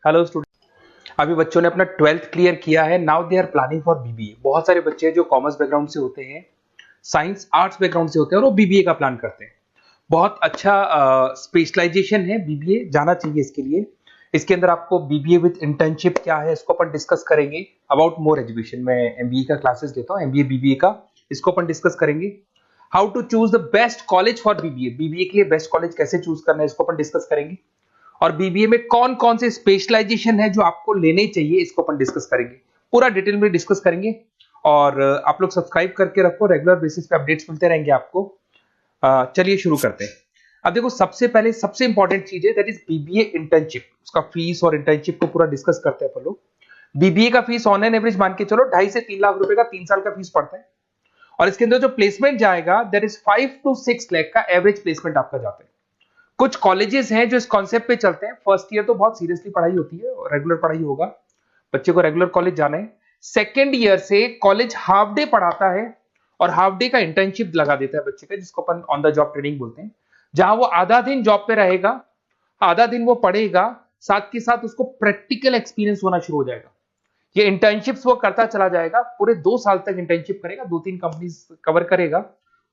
Hello student, अभी बच्चों ने अपना 12th क्लियर किया है। Now they are planning for BBA. बहुत सारे बच्चे हैं जो कॉमर्स बैकग्राउंड से होते हैं, साइंस आर्ट्स बैकग्राउंड से होते हैं और वो बीबीए का प्लान करते हैं। बहुत अच्छा स्पेशलाइजेशन है, बीबीए जाना चाहिए इसके लिए। इसके अंदर आपको बीबीए विद इंटर्नशिप क्या है इसको अपन डिस्कस करेंगे। अबाउट मोर एजुकेशन, मैं एमबीए का क्लासेस लेता हूँ, एमबीए बीबीए का, इसको अपन डिस्कस करेंगे। How to choose the best college for BBA, BBA के लिए बेस्ट कॉलेज कैसे चूज करना है इसको अपन डिस्कस करेंगे। और बीबीए में कौन कौन से स्पेशलाइजेशन है जो आपको लेने चाहिए इसको अपन डिस्कस करेंगे, पूरा डिटेल में डिस्कस करेंगे। और आप लोग सब्सक्राइब करके रखो, रेगुलर बेसिस पे अपडेट्स मिलते रहेंगे आपको। चलिए शुरू करते हैं। अब देखो, सबसे पहले सबसे इंपॉर्टेंट चीज है दैट इज बीबीए इंटर्नशिप। उसका फीस और इंटर्नशिप को पूरा डिस्कस करते हैं अपन लोग। बीबीए का फीस ऑन एन एवरेज मान के चलो 2.5 से 3 लाख रुपए का 3 साल का फीस पड़ता है। और इसके अंदर जो प्लेसमेंट जाएगा दैट इज 5 to 6 लाख का एवरेज प्लेसमेंट आपका जाता है। कुछ कॉलेजेस हैं जो इस कॉन्सेप्ट पे चलते हैं। फर्स्ट ईयर तो बहुत सीरियसली पढ़ाई होती है, रेगुलर पढ़ाई होगा, बच्चे को रेगुलर कॉलेज जाना है। सेकेंड ईयर से कॉलेज हाफ डे पढ़ाता है और हाफ डे का इंटर्नशिप लगा देता है बच्चे का, जिसको अपन ऑन द जॉब ट्रेनिंग बोलते हैं, जहां वो आधा दिन जॉब पे रहेगा, आधा दिन वो पढ़ेगा, साथ के साथ उसको प्रैक्टिकल एक्सपीरियंस होना शुरू हो जाएगा। ये इंटर्नशिप्स वो करता चला जाएगा, पूरे 2 साल तक इंटर्नशिप करेगा, 2-3 कंपनीज कवर करेगा।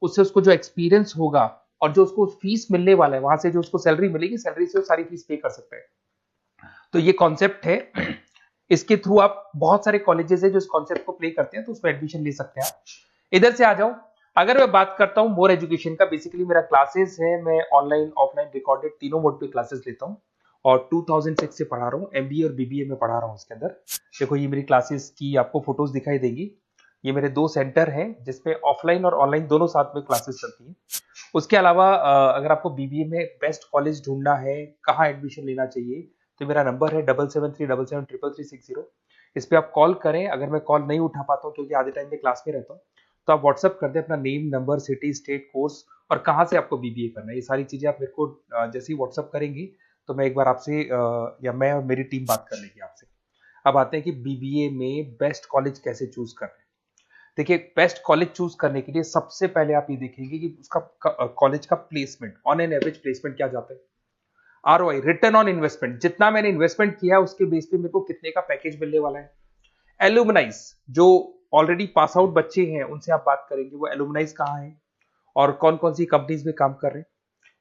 उससे उसको जो एक्सपीरियंस होगा और जो उसको फीस मिलने वाला है, वहां से जो उसको सैलरी मिलेगी, सैलरी से वो सारी फीस पे कर सकता है। तो ये कॉन्सेप्ट है, इसके थ्रू आप बहुत सारे कॉलेजेस है जो इस कॉन्सेप्ट को प्ले करते हैं, तो उसमें एडमिशन ले सकते हैं आप। इधर से आ जाओ। अगर मैं बात करता हूं मोर एजुकेशन का, बेसिकली मेरा क्लासेस है, मैं ऑनलाइन ऑफलाइन रिकॉर्डेड तीनों मोड पे क्लासेस लेता हूं और 2006 से पढ़ा रहा हूं। एमबीए और बीबीए में पढ़ा रहा हूं। इसके अंदर देखो, ये मेरी क्लासेस की आपको फोटोज दिखाई देगी। ये मेरे 2 सेंटर हैं जिसपे ऑफलाइन और ऑनलाइन दोनों साथ में क्लासेस चलती हैं। उसके अलावा अगर आपको बीबीए में बेस्ट कॉलेज ढूंढना है, कहाँ एडमिशन लेना चाहिए, तो मेरा नंबर है 7737733360। इस पे आप कॉल करें। अगर मैं कॉल नहीं उठा पाता हूँ क्योंकि आधे टाइम में क्लास में रहता हूँ, तो आप व्हाट्सअप कर दें अपना name, number, city, state, course और कहाँ से आपको बीबीए करना है। ये सारी चीजें आप मेरे को जैसे ही व्हाट्सअप करेंगे तो मैं एक बार आपसे या मैं और मेरी टीम बात कर लेगी आपसे। अब आते हैं कि बीबीए में बेस्ट कॉलेज कैसे चूज करना है। देखिए, बेस्ट कॉलेज चूज करने के लिए सबसे पहले आप ये देखेंगे कि उसका कॉलेज का placement, on an average placement क्या जाता है। आरओआई, रिटर्न ऑन इन्वेस्टमेंट, जितना मैंने इन्वेस्टमेंट किया है उसके बेस पे मेरे को कितने का पैकेज मिलने वाला है। एलुमनाइज, जो ऑलरेडी पास आउट बच्चे हैं उनसे आप बात करेंगे, वो एलुमनाइज कहाँ है और कौन कौन सी कंपनीज में काम कर रहे हैं।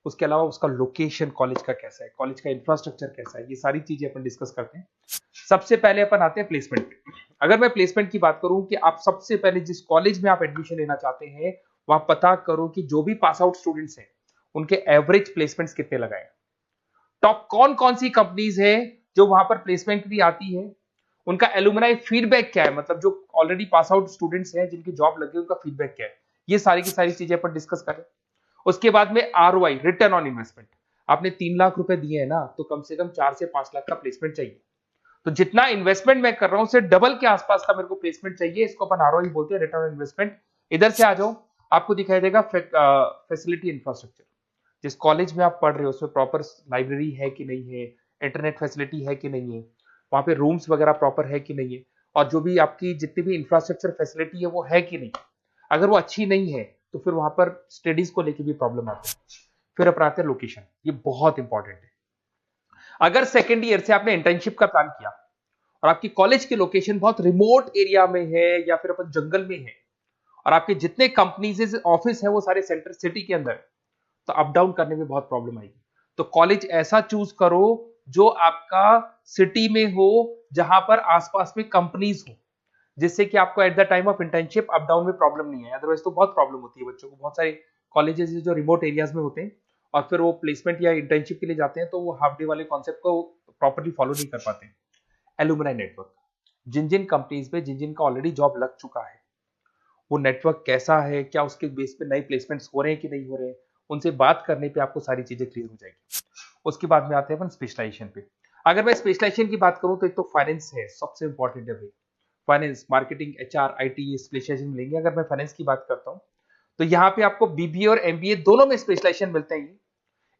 उसके अलावा उसका लोकेशन कॉलेज का कैसा है, कॉलेज का इंफ्रास्ट्रक्चर कैसा है, ये सारी चीजें अपन डिस्कस करते हैं। सबसे पहले अपन आते हैं प्लेसमेंट पे। अगर मैं प्लेसमेंट की बात करूं कि आप सबसे पहले जिस कॉलेज में आप एडमिशन लेना चाहते हैं, वहां पता करो कि जो भी पास आउट स्टूडेंट्स हैं उनके एवरेज प्लेसमेंट्स कितने लगाए। टॉप कौन कौन सी कंपनीज है जो वहां पर प्लेसमेंट भी आती है, उनका एलुमनाई फीडबैक क्या है, मतलब जो ऑलरेडी पास आउट स्टूडेंट्स हैं जिनकी जॉब लगी उनका फीडबैक क्या है। ये सारी की सारी चीजें अपन डिस्कस करें। उसके बाद में आरओआई, रिटर्न ऑन इन्वेस्टमेंट। आपने 3 लाख रुपए दिए हैं ना, तो कम से कम 4 से 5 लाख का प्लेसमेंट चाहिए। तो जितना इन्वेस्टमेंट मैं कर रहा हूं उससे डबल के आसपास का मेरे को प्लेसमेंट चाहिए। इसको अपन आरओआई बोलते हैं, रिटर्न ऑन इन्वेस्टमेंट। इधर से आ जाओ, आपको दिखाई देगा फैसिलिटी इंफ्रास्ट्रक्चर। जिस कॉलेज में आप पढ़ रहे हो उसमें प्रॉपर लाइब्रेरी है कि नहीं है, इंटरनेट फैसिलिटी है कि नहीं है, वहां पे रूम्स वगैरह प्रॉपर है कि नहीं है, और जो भी आपकी जितनी भी इंफ्रास्ट्रक्चर फैसिलिटी है वो है कि नहीं। अगर वो अच्छी नहीं है तो फिर वहां पर स्टडीज को लेके भी प्रॉब्लम आती है। फिर अपनाते हैं लोकेशन, ये बहुत इंपॉर्टेंट है। अगर सेकेंड ईयर से आपने इंटर्नशिप का प्लान किया और आपकी कॉलेज की लोकेशन बहुत रिमोट एरिया में है या फिर अपन जंगल में है और आपके जितने कंपनीज ऑफिस है वो सारे सेंटर सिटी के अंदर है, तो अप डाउन करने में बहुत प्रॉब्लम आएगी। तो कॉलेज ऐसा चूज करो जो आपका सिटी में हो, जहां पर आसपास में कंपनीज हो, जिससे कि आपको at the time of internship up down में प्रॉब्लम नहीं है। अदरवाइज तो बहुत प्रॉब्लम होती है बच्चों को। बहुत सारे कॉलेजेस जो रिमोट एरियाज में होते हैं और फिर वो प्लेसमेंट या इंटर्नशिप के लिए जाते हैं तो वो हाफ डे वाले कॉन्सेप्ट को प्रॉपरली फॉलो नहीं कर पाते। एलुमनाई नेटवर्क, जिन जिन कंपनीज में जिन जिन का ऑलरेडी जॉब लग चुका है, वो नेटवर्क कैसा है, क्या उसके बेस पे नए प्लेसमेंट्स हो रहे हैं कि नहीं हो रहे हैं, उनसे बात करने पे आपको सारी चीजें क्लियर हो जाएगी। उसके बाद में आते हैं अपन स्पेशलाइजेशन पे। अगर मैं स्पेशलाइजेशन की बात करूं तो एक तो फाइनेंस है, सबसे इंपॉर्टेंट है भाई। Finance, marketing, HR, IT specialisation मिलेंगे। अगर मैं फाइनेंस की बात करता हूं तो यहाँ पे आपको बीबीए और एमबीए दोनों में स्पेशलाइजेशन मिलते हैं।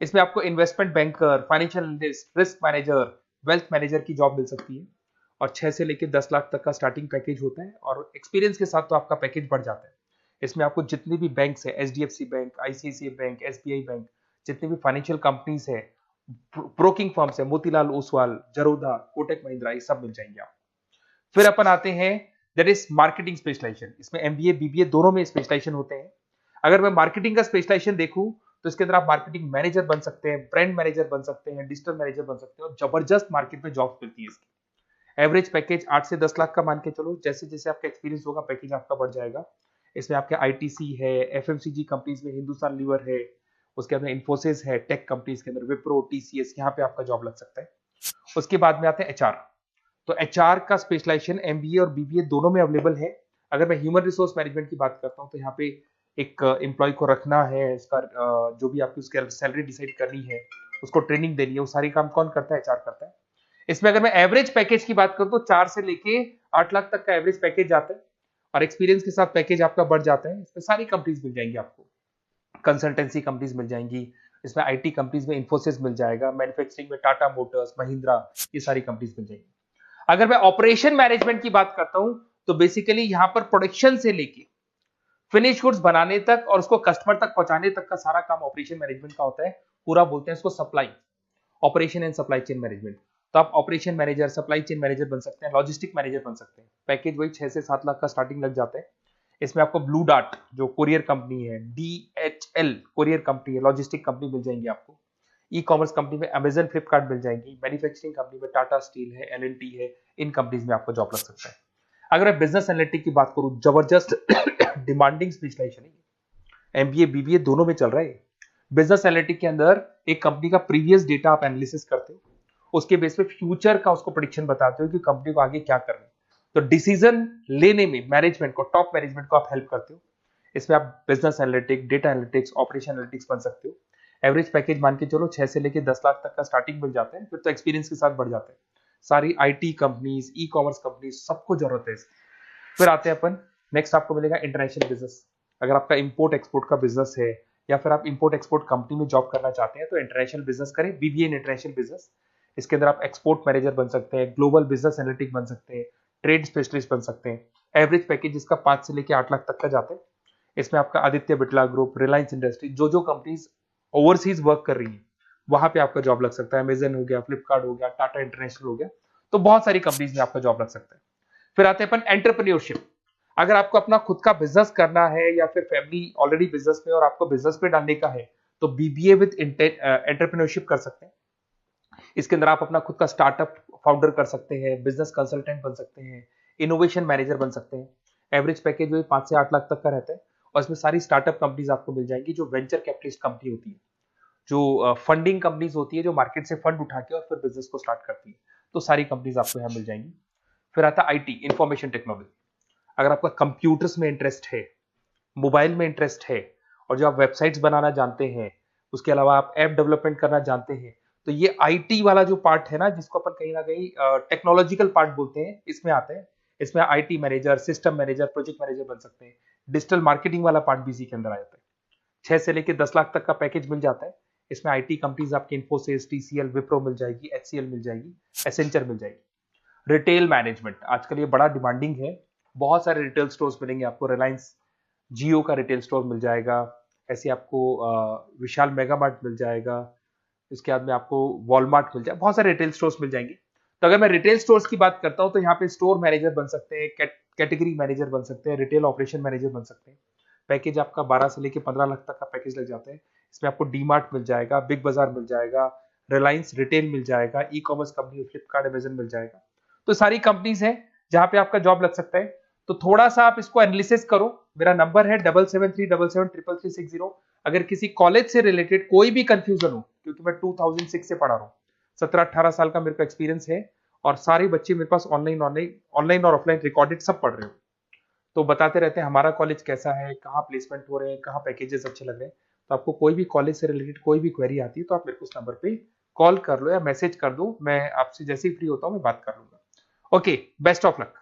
इसमें आपको investment banker, financial analyst, risk manager, wealth manager की जॉब मिल सकती है और 6 से लेकर 10 लाख तक का स्टार्टिंग पैकेज होता है और एक्सपीरियंस के साथ तो आपका पैकेज बढ़ जाता है। इसमें आपको जितनी भी बैंक्स है, HDFC bank, ICICI bank, SBI bank, जितनी भी फाइनेंशियल कंपनीज है ब्रोकिंग फर्म्स है, मोतीलाल ओसवाल, जरोधा, कोटक महिंद्रा, ये सब मिल जाएंगे आप। फिर अपन आते हैं दैट इज मार्केटिंग स्पेशलाइजेशन। इसमें एमबीए बीबीए दोनों में स्पेशलाइजेशन होते हैं। अगर मैं मार्केटिंग का स्पेशलाइजेशन देखूं तो इसके अंदर आप मार्केटिंग मैनेजर बन सकते हैं, ब्रांड मैनेजर बन सकते हैं, डिजिटल मैनेजर बन सकते हैं, और जबरदस्त मार्केट में जॉब मिलती है इसकी। एवरेज पैकेज 8 से 10 लाख का मान के चलो। जैसे जैसे आपका एक्सपीरियंस होगा पैकेज आपका बढ़ जाएगा। इसमें आपके आईटीसी है, एफएमसीजी कंपनीज में हिंदुस्तान लीवर है, उसके अंदर इन्फोसिस है, टेक कंपनीज के अंदर विप्रो, टीसीएस, यहाँ पे आपका जॉब लग सकता है। उसके बाद में आते हैं एचआर। तो एचआर का स्पेशलाइजेशन एमबीए और बीबीए दोनों में अवेलेबल है। अगर मैं ह्यूमन रिसोर्स मैनेजमेंट की बात करता हूँ तो यहाँ पे एक एम्प्लॉय को रखना है, उसका जो भी आपकी उसकी सैलरी डिसाइड करनी है, उसको ट्रेनिंग देनी है, वो सारी काम कौन करता है? एचआर करता है। इसमें अगर मैं एवरेज पैकेज की बात करूं तो 4 से लेके 8 लाख तक का एवरेज पैकेज जाता है, और एक्सपीरियंस के साथ पैकेज आपका बढ़ जाता है। इसमें सारी कंपनीज मिल जाएंगी आपको, कंसल्टेंसी कंपनीज मिल जाएंगी, इसमें आईटी कंपनीज में इन्फोसिस मिल जाएगा, मैन्युफैक्चरिंग में टाटा मोटर्स, महिंद्रा, ये सारी कंपनीज मिल जाएंगी। अगर मैं ऑपरेशन मैनेजमेंट की बात करता हूं तो बेसिकली यहां पर प्रोडक्शन से लेके फिनिश गुड्स बनाने तक और उसको कस्टमर तक पहुंचाने तक का सारा काम ऑपरेशन मैनेजमेंट का होता है। पूरा बोलते हैं इसको supply, operation and supply chain management. तो आप operation manager, supply chain manager बन सकते हैं, लॉजिस्टिक मैनेजर बन सकते हैं। पैकेज वही 6 से 7 लाख का स्टार्टिंग लग जाता है। इसमें आपको ब्लू डार्ट जो कोरियर कंपनी है, डीएचएल कोरियर कंपनी है, लॉजिस्टिक कंपनी मिल जाएंगी आपको। ई कॉमर्स कंपनी में अमेजन, फ्लिपकार्ट मिल जाएंगी। मैन्युफैक्चरिंग कंपनी में टाटा स्टील है, एलएनटी है, इन कंपनीज में आपको जॉब लग सकता है। अगर मैं बिजनेस एनालिटिक की बात करूं, जबरदस्त डिमांडिंग स्पेशलाइजेशन है, एमबीए बीबीए दोनों में चल रहा है। बिजनेस एनालिटिक के अंदर एक कंपनी का प्रीवियस डेटा आप एनालिसिस करते हो, उसके बेस पे फ्यूचर का उसको प्रेडिक्शन बताते हो कि कंपनी को आगे क्या करना है। तो डिसीजन लेने में मैनेजमेंट को, टॉप मैनेजमेंट को आप हेल्प करते हो। इसमें आप business analytic, data analytics, operation analytics बन सकते हो। एवरेज पैकेज मान के चलो 6 से लेके 10 लाख तक का स्टार्टिंग मिल जाता है, फिर तो एक्सपीरियंस के साथ बढ़ जाता है। सारी IT companies, e commerce companies, सबको जरूरत है। फिर आते हैं अपन, नेक्स्ट आपको मिलेगा इंटरनेशनल बिजनेस। अगर आपका इंपोर्ट एक्सपोर्ट का बिजनेस है या फिर आप इंपोर्ट एक्सपोर्ट कंपनी में जॉब करना चाहते हैं तो इंटरनेशनल बिजनेस करें, बीबीए इन इंटरनेशनल बिजनेस। इसके अंदर आप एक्सपोर्ट मैनेजर बन सकते हैं, ग्लोबल बिजनेस एनालिटिक बन सकते हैं, ट्रेड स्पेशलिस्ट बन सकते हैं। एवरेज पैकेज इसका 5 से लेकर 8 लाख तक का जाता है। इसमें आपका आदित्य बिरला ग्रुप, रिलायंस इंडस्ट्री, जो कंपनीज ओवरसीज वर्क कर रही है वहां पे आपका जॉब लग सकता है। अमेजन हो गया, फ्लिपकार्ट हो गया, टाटा इंटरनेशनल हो गया, तो बहुत सारी कंपनीज में आपका जॉब लग सकता है। फिर आते हैं अपन एंटरप्रेन्योरशिप। अगर आपको अपना खुद का बिजनेस करना है या फिर फैमिली ऑलरेडी बिजनेस में और आपको बिजनेस पे डालने का है तो बीबीए विद एंटरप्रेन्योरशिप कर सकते हैं। इसके अंदर आप अपना खुद का स्टार्टअप फाउंडर कर सकते हैं, बिजनेस कंसल्टेंट बन सकते हैं, इनोवेशन मैनेजर बन सकते हैं। एवरेज पैकेज वही 5 से 8 लाख तक का रहता है, और इसमें सारी स्टार्टअप कंपनीज आपको मिल जाएंगी जो वेंचर कैपिटलिस्ट कंपनी होती है, जो फंडिंग कंपनीज होती है, जो मार्केट से फंड उठा के और फिर बिजनेस को स्टार्ट करती है। तो सारी कंपनीज आपको यहाँ मिल जाएंगी। फिर आता है आईटी, इंफॉर्मेशन टेक्नोलॉजी। अगर आपका कंप्यूटर्स में इंटरेस्ट है, मोबाइल में इंटरेस्ट है, और जो आप वेबसाइट्स बनाना जानते हैं, उसके अलावा आप ऐप डेवलपमेंट करना जानते हैं, तो ये आईटी वाला जो पार्ट है ना, जिसको अपन कहीं ना कहीं टेक्नोलॉजिकल पार्ट बोलते हैं, इसमें आते हैं। इसमें IT manager, system manager, project manager बन सकते हैं। डिजिटल मार्केटिंग वाला पार्ट भी इसी के अंदर आ जाता है। 6 से लेकर 10 लाख तक का पैकेज मिल जाता है। इसमें आईटी कंपनीज आपकी इन्फोसिस, टीसीएल, विप्रो मिल जाएगी, एचसीएल मिल जाएगी, एसेंचर मिल जाएगी। रिटेल मैनेजमेंट आजकल ये बड़ा डिमांडिंग है। बहुत सारे रिटेल स्टोर्स मिलेंगे आपको। रिलायंस जियो का रिटेल स्टोर मिल जाएगा, ऐसे आपको विशाल मेगा मार्ट मिल जाएगा, इसके बाद में आपको वॉलमार्ट मिल जाएगा, बहुत सारे रिटेल स्टोर्स मिल जाएंगे। तो अगर मैं रिटेल स्टोर्स की बात करता हूं तो यहाँ पे स्टोर मैनेजर बन सकते हैं, कैटेगरी मैनेजर बन सकते हैं, रिटेल ऑपरेशन मैनेजर बन सकते हैं। पैकेज आपका 12 से लेकर 15 लाख तक का पैकेज लग जाता है। इसमें आपको डी मार्ट मिल जाएगा, बिग बाजार मिल जाएगा, रिलायंस रिटेल मिल जाएगा, e-commerce company Flipkart, Amazon मिल जाएगा। तो सारी कंपनीज है जहां पे आपका जॉब लग सकता है। तो थोड़ा सा आप इसको एनालिसिस करो। मेरा नंबर है 7737733360। अगर किसी कॉलेज से रिलेटेड कोई भी कंफ्यूजन हो, क्योंकि मैं 2006 से पढ़ा रहा हूँ, 17-18 साल का मेरे को एक्सपीरियंस है, और सारे बच्चे मेरे पास ऑनलाइन और ऑफलाइन रिकॉर्डेड सब पढ़ रहे हो, तो बताते रहते हैं हमारा कॉलेज कैसा है, कहाँ प्लेसमेंट हो रहे हैं, कहाँ पैकेजेस अच्छे लग रहे हैं। तो आपको कोई भी कॉलेज से रिलेटेड कोई भी क्वेरी आती है तो आप मेरे को उस नंबर पे कॉल कर लो या मैसेज कर दो, मैं आपसे जैसे ही फ्री होता हूँ मैं बात कर लूंगा। Okay, best of luck.